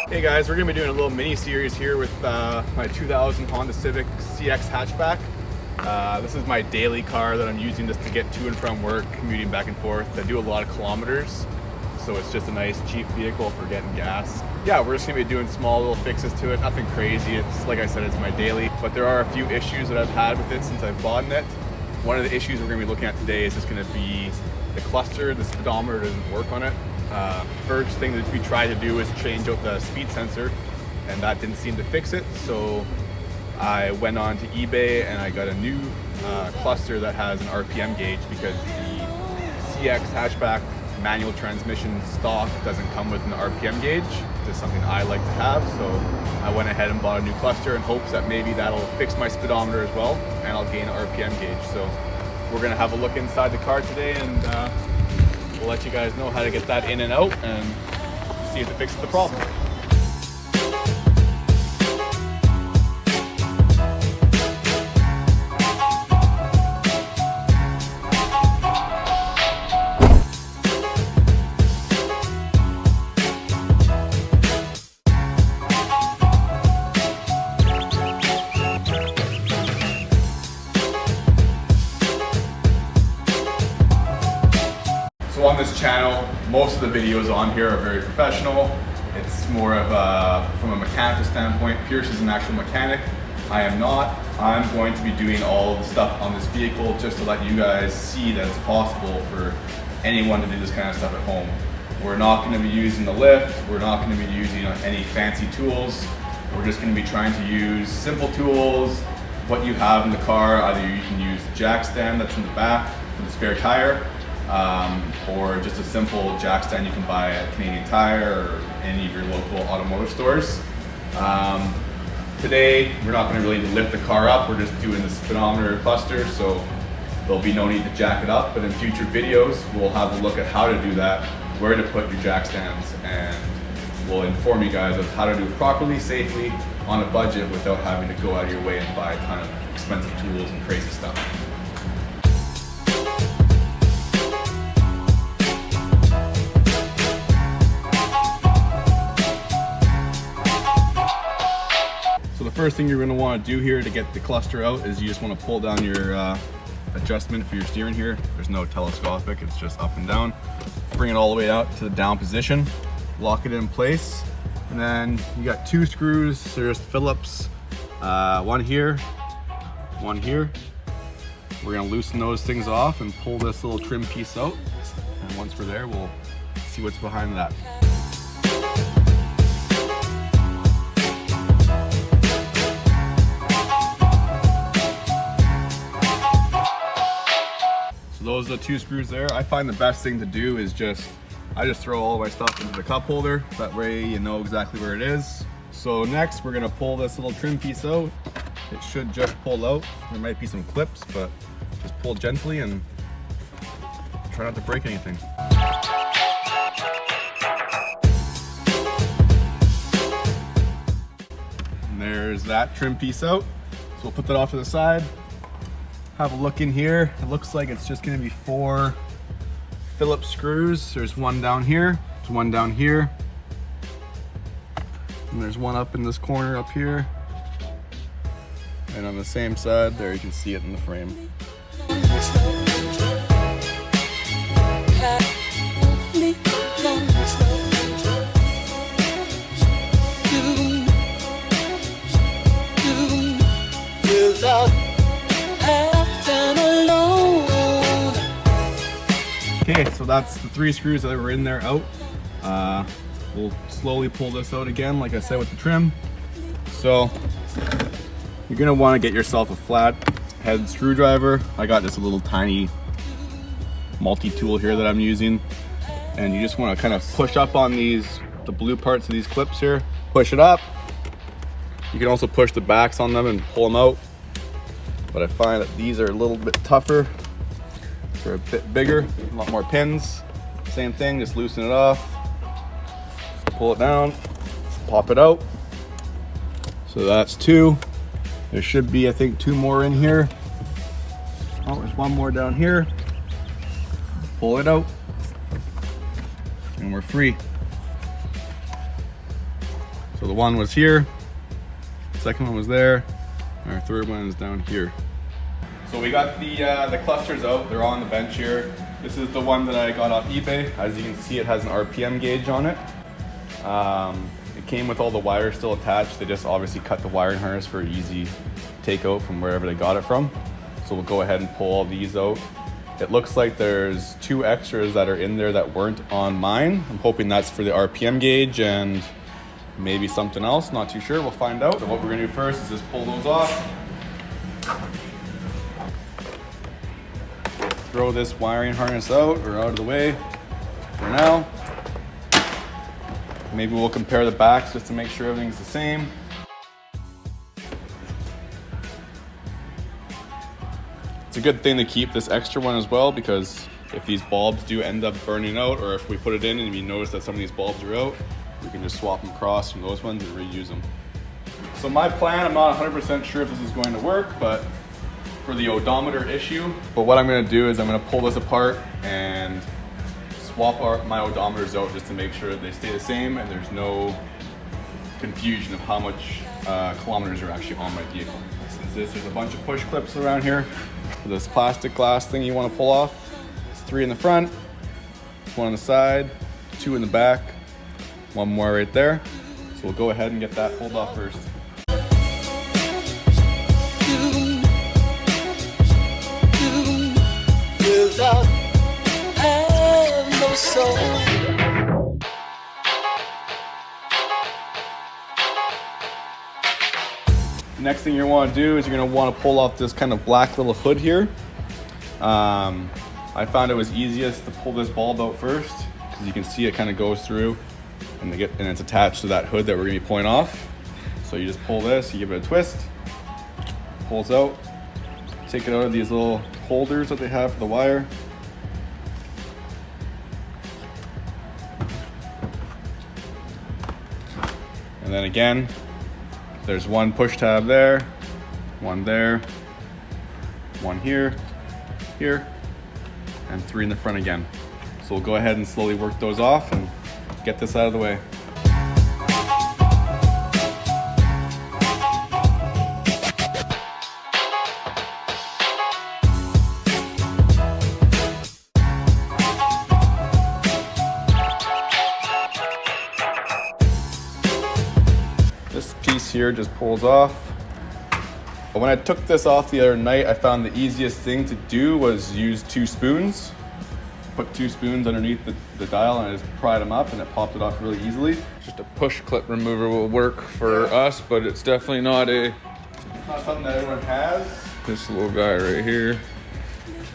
Hey guys, we're going to be doing a little mini series here with my 2000 Honda Civic CX Hatchback. This is my daily car that I'm using just to get to and from work, commuting back and forth. I do a lot of kilometers, so it's just a nice cheap vehicle for getting gas. Yeah, we're just going to be doing small little fixes to it, nothing crazy. It's like I said, it's my daily, but there are a few issues that I've had with it since I've bought it. One of the issues we're going to be looking at today is just going to be the cluster. The speedometer doesn't work on it. First thing that we tried to do is change out the speed sensor, and that didn't seem to fix it. So I went on to eBay and I got a new cluster that has an RPM gauge, because the CX Hatchback manual transmission stock doesn't come with an RPM gauge. It's something I like to have, so I went ahead and bought a new cluster in hopes that maybe that'll fix my speedometer as well, and I'll gain an RPM gauge. So we're gonna have a look inside the car today, and we'll let you guys know how to get that in and out and see if it fixes the problem. So on this channel, most of the videos on here are very professional. It's more of from a mechanical standpoint. Pierce is an actual mechanic. I am not. I'm going to be doing all the stuff on this vehicle just to let you guys see that it's possible for anyone to do this kind of stuff at home. We're not going to be using the lift. We're not going to be using any fancy tools. We're just going to be trying to use simple tools, what you have in the car. Either you can use the jack stand that's in the back for the spare tire, or just a simple jack stand you can buy at Canadian Tire or any of your local automotive stores. Today, we're not going to really lift the car up. We're just doing the speedometer cluster, so there'll be no need to jack it up. But in future videos, we'll have a look at how to do that, where to put your jack stands, and we'll inform you guys of how to do it properly, safely, on a budget without having to go out of your way and buy a ton of expensive tools and crazy stuff. The first thing you're going to want to do here to get the cluster out is you just want to pull down your adjustment for your steering here. There's no telescopic, it's just up and down. Bring it all the way out to the down position, lock it in place, and then you got two screws. There's Phillips, one here, one here. We're going to loosen those things off and pull this little trim piece out, and once we're there, we'll see what's behind that. Those are the two screws there. I find the best thing to do is I just throw all my stuff into the cup holder. That way you know exactly where it is. So next we're gonna pull this little trim piece out. It should just pull out. There might be some clips, but just pull gently and try not to break anything. And there's that trim piece out. So we'll put that off to the side. Have a look in here. It looks like it's just going to be 4 Phillips screws. There's one down here, there's one down here, and there's one up in this corner up here. And on the same side, there you can see it in the frame. Okay, so that's the 3 screws that were in there out. We'll slowly pull this out again, like I said, with the trim. So you're gonna want to get yourself a flat head screwdriver. I got just a little tiny multi-tool here that I'm using. and you just want to kind of push up on the blue parts of these clips here. Push it up. You can also push the backs on them and pull them out, but I find that these are a little bit tougher. They're a bit bigger, a lot more pins. Same thing, just loosen it off, pull it down, pop it out. So that's 2. There should be, I think, 2 more in here. Oh, there's 1 more down here. Pull it out, and we're free. So the one was here, the second one was there, and our third one is down here. So we got the clusters out. They're on the bench here. This is the one that I got off eBay. As you can see, it has an RPM gauge on it. It came with all the wires still attached. They just obviously cut the wiring harness for easy takeout from wherever they got it from. So we'll go ahead and pull all these out. It looks like there's 2 extras that are in there that weren't on mine. I'm hoping that's for the RPM gauge and maybe something else, not too sure, we'll find out. So what we're gonna do first is just pull those off. Throw this wiring harness out or out of the way for now. Maybe we'll compare the backs just to make sure everything's the same. It's a good thing to keep this extra one as well, because if these bulbs do end up burning out, or if we put it in and we notice that some of these bulbs are out, we can just swap them across from those ones and reuse them. So my plan, I'm not 100% sure if this is going to work, but for the odometer issue, but what I'm going to do is I'm going to pull this apart and swap my odometers out just to make sure they stay the same and there's no confusion of how much kilometers are actually on my vehicle. Since there's a bunch of push clips around here, this plastic glass thing you want to pull off. 3 in the front, 1 on the side, 2 in the back, 1 more right there. So we'll go ahead and get that pulled off first. The next thing you're want to do is you're going to want to pull off this kind of black little hood here. I found it was easiest to pull this bulb out first, because you can see it kind of goes through and it's attached to that hood that we're going to be pulling off. So you just pull this, you give it a twist, pulls out, take it out of these little holders that they have for the wire. And then again, there's 1 push tab there, 1 there, 1 here, here, and 3 in the front again. So we'll go ahead and slowly work those off and get this out of the way. This piece here just pulls off. But when I took this off the other night, I found the easiest thing to do was use 2 spoons. Put 2 spoons underneath the dial and I just pried them up and it popped it off really easily. Just a push clip remover will work for us, but it's definitely not It's not something that everyone has. this little guy right here.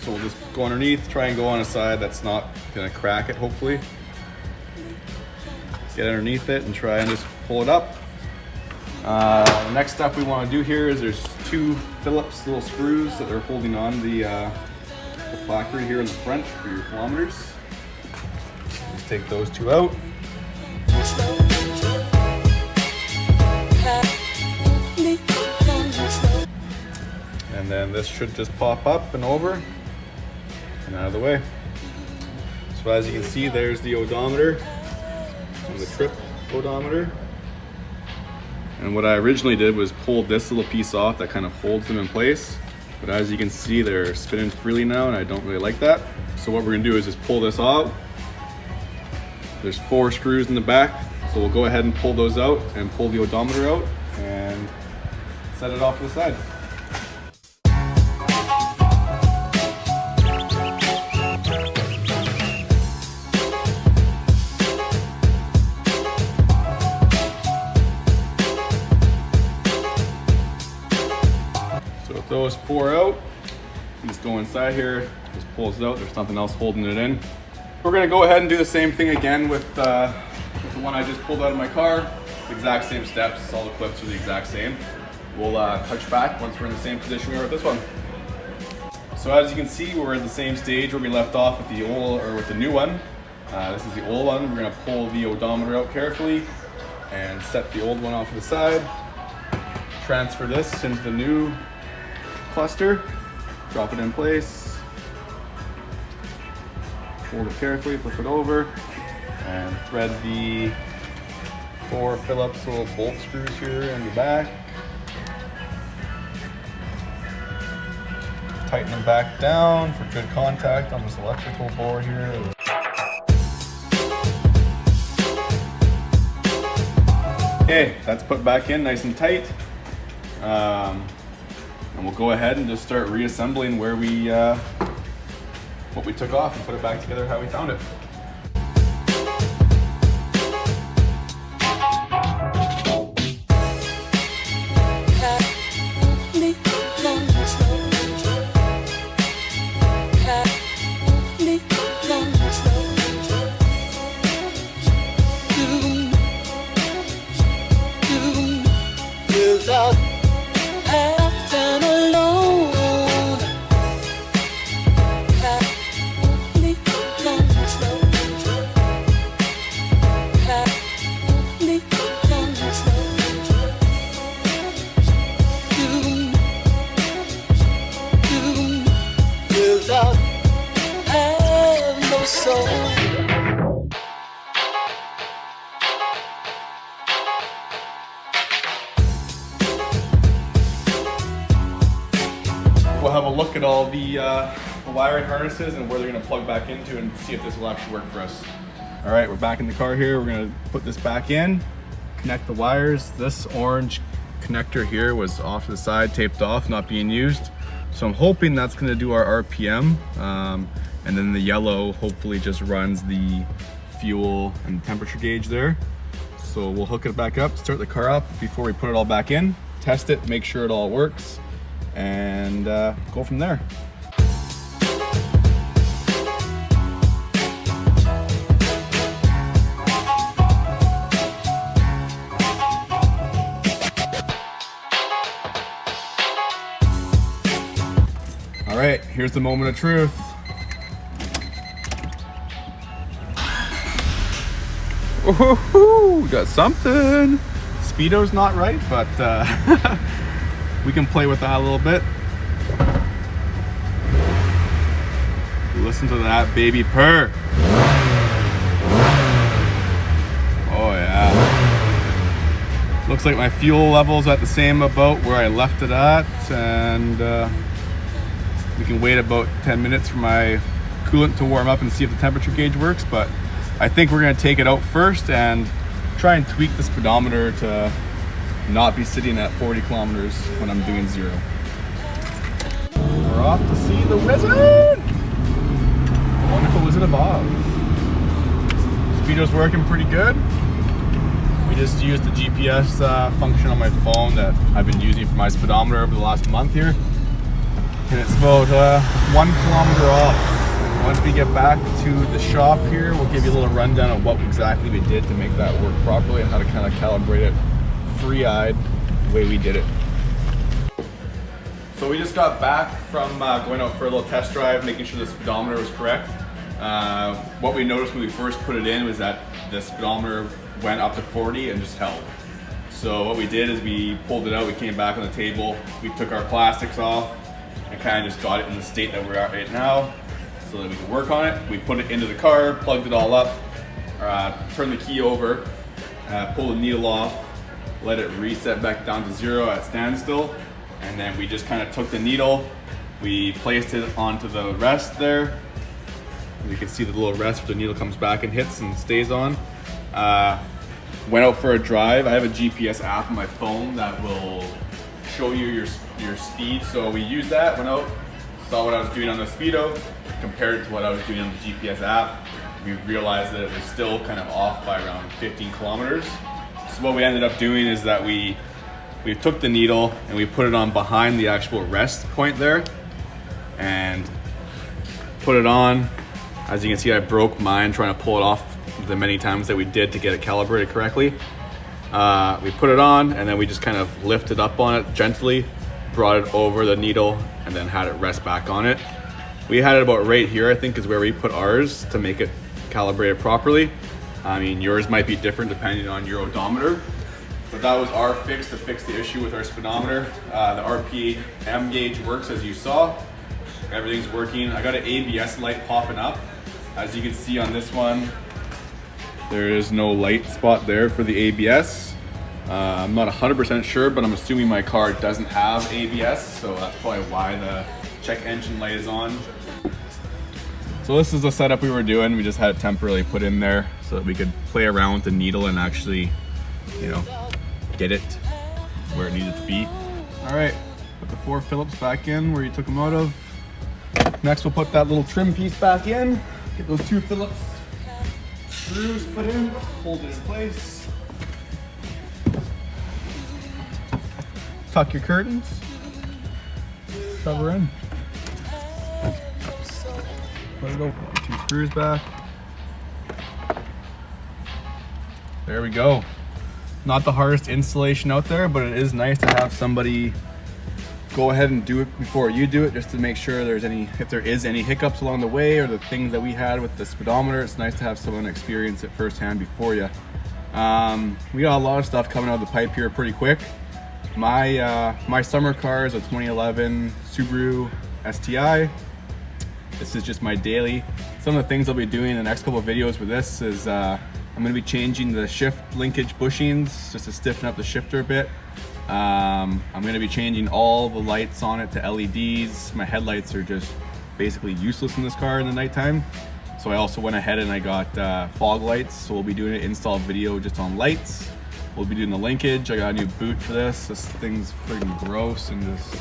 So we'll just go underneath, try and go on a side that's not gonna crack it, hopefully. Get underneath it and try and just pull it up. The next step we want to do here is there's 2 Phillips little screws that are holding on the placard here in the front for your kilometers. Just take those 2 out. And then this should just pop up and over and out of the way. So as you can see, there's the odometer and the trip odometer. And what I originally did was pull this little piece off that kind of holds them in place. But as you can see, they're spinning freely now and I don't really like that. So what we're gonna do is just pull this out. There's 4 screws in the back. So we'll go ahead and pull those out and pull the odometer out and set it off to the side. Those 4 out, you just go inside here, just pulls it out, there's nothing else holding it in. We're gonna go ahead and do the same thing again with the one I just pulled out of my car. Exact same steps, all the clips are the exact same. We'll touch back once we're in the same position we are with this one. So as you can see, we're at the same stage where we left off with the old, or with the new one. This is the old one. We're gonna pull the odometer out carefully and set the old one off to the side. Transfer this into the new cluster. Drop it in place. Hold it carefully, flip it over, and thread the 4 Phillips little bolt screws here in the back. Tighten them back down for good contact on this electrical board here. Okay, that's put back in nice and tight. And we'll go ahead and just start reassembling where we, what we took off and put it back together how we found it. We'll have a look at all the wiring harnesses and where they're going to plug back into and see if this will actually work for us. All right, we're back in the car here. We're going to put this back in, connect the wires. This orange connector here was off to the side, taped off, not being used. So I'm hoping that's going to do our RPM. And then the yellow hopefully just runs the fuel and temperature gauge there. So we'll hook it back up, start the car up before we put it all back in, test it, make sure it all works, and go from there. All right, here's the moment of truth. Woohoo! Got something. Speedo's not right, but we can play with that a little bit. Listen to that baby purr. Oh yeah. Looks like my fuel level's at the same about where I left it at, and we can wait about 10 minutes for my coolant to warm up and see if the temperature gauge works, but I think we're gonna take it out first and try and tweak the speedometer to not be sitting at 40 kilometers when I'm doing 0. We're off to see the wizard! Wonderful Wizard of Oz. Speedo's working pretty good. We just used the GPS function on my phone that I've been using for my speedometer over the last month here. And it's about 1 kilometer off. Once we get back to the shop here, we'll give you a little rundown of what exactly we did to make that work properly and how to kind of calibrate it free-eyed the way we did it. So we just got back from going out for a little test drive, making sure the speedometer was correct. What we noticed when we first put it in was that the speedometer went up to 40 and just held. So what we did is we pulled it out, we came back on the table, we took our plastics off and kind of just got it in the state that we're at right now so that we could work on it. We put it into the car, plugged it all up, turned the key over, pulled the needle off, let it reset back down to 0 at standstill, and then we just kind of took the needle, we placed it onto the rest there. You can see the little rest where the needle comes back and hits and stays on. Went out for a drive. I have a GPS app on my phone that will show you your speed. So we used that, went out, saw what I was doing on the Speedo, compared it to what I was doing on the GPS app. We realized that it was still kind of off by around 15 kilometers. So what we ended up doing is that we took the needle and we put it on behind the actual rest point there and put it on, As you can see, I broke mine trying to pull it off the many times that we did to get it calibrated correctly. We put it on and then we just kind of lifted up on it gently, brought it over the needle, and then had it rest back on it. We had it about right here, I think, is where we put ours to make it calibrated properly. I mean, yours might be different depending on your odometer, but that was our fix to fix the issue with our speedometer. The RPM gauge works as you saw. Everything's working. I got an ABS light popping up. As you can see on this one, there is no light spot there for the ABS. I'm not 100% sure, but I'm assuming my car doesn't have ABS, so that's probably why the check engine light is on. So this is the setup we were doing. We just had it temporarily put in there so that we could play around with the needle and actually, you know, get it where it needed to be. All right, put the 4 Phillips back in where you took them out of. Next, we'll put that little trim piece back in. Get those 2 Phillips screws put in, hold it in place. Tuck your curtains, cover in. Let it go. Put your 2 screws back. There we go. Not the hardest installation out there, but it is nice to have somebody go ahead and do it before you do it, just to make sure if there is any hiccups along the way or the things that we had with the speedometer. It's nice to have someone experience it firsthand before you. We got a lot of stuff coming out of the pipe here pretty quick. My summer car is a 2011 Subaru STI. This is just my daily. Some of the things I'll be doing in the next couple of videos with this is I'm going to be changing the shift linkage bushings just to stiffen up the shifter a bit. I'm going to be changing all the lights on it to LEDs. My headlights are just basically useless in this car in the nighttime. So I also went ahead and I got fog lights. So we'll be doing an install video just on lights. We'll be doing the linkage. I got a new boot for this. This thing's freaking gross and just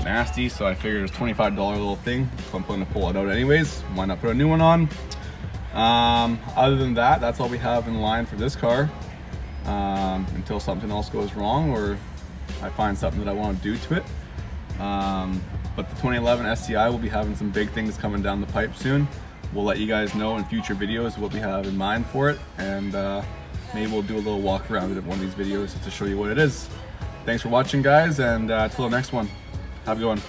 nasty. So I figured it's a $25 little thing. So I'm planning to pull it out anyways. Why not put a new one on? Other than that, that's all we have in line for this car. Until something else goes wrong or I find something that I want to do to it. But the 2011 STI will be having some big things coming down the pipe soon. We'll let you guys know in future videos what we have in mind for it, and maybe we'll do a little walk around it in one of these videos just to show you what it is. Thanks for watching, guys, and till the next one, have a good one.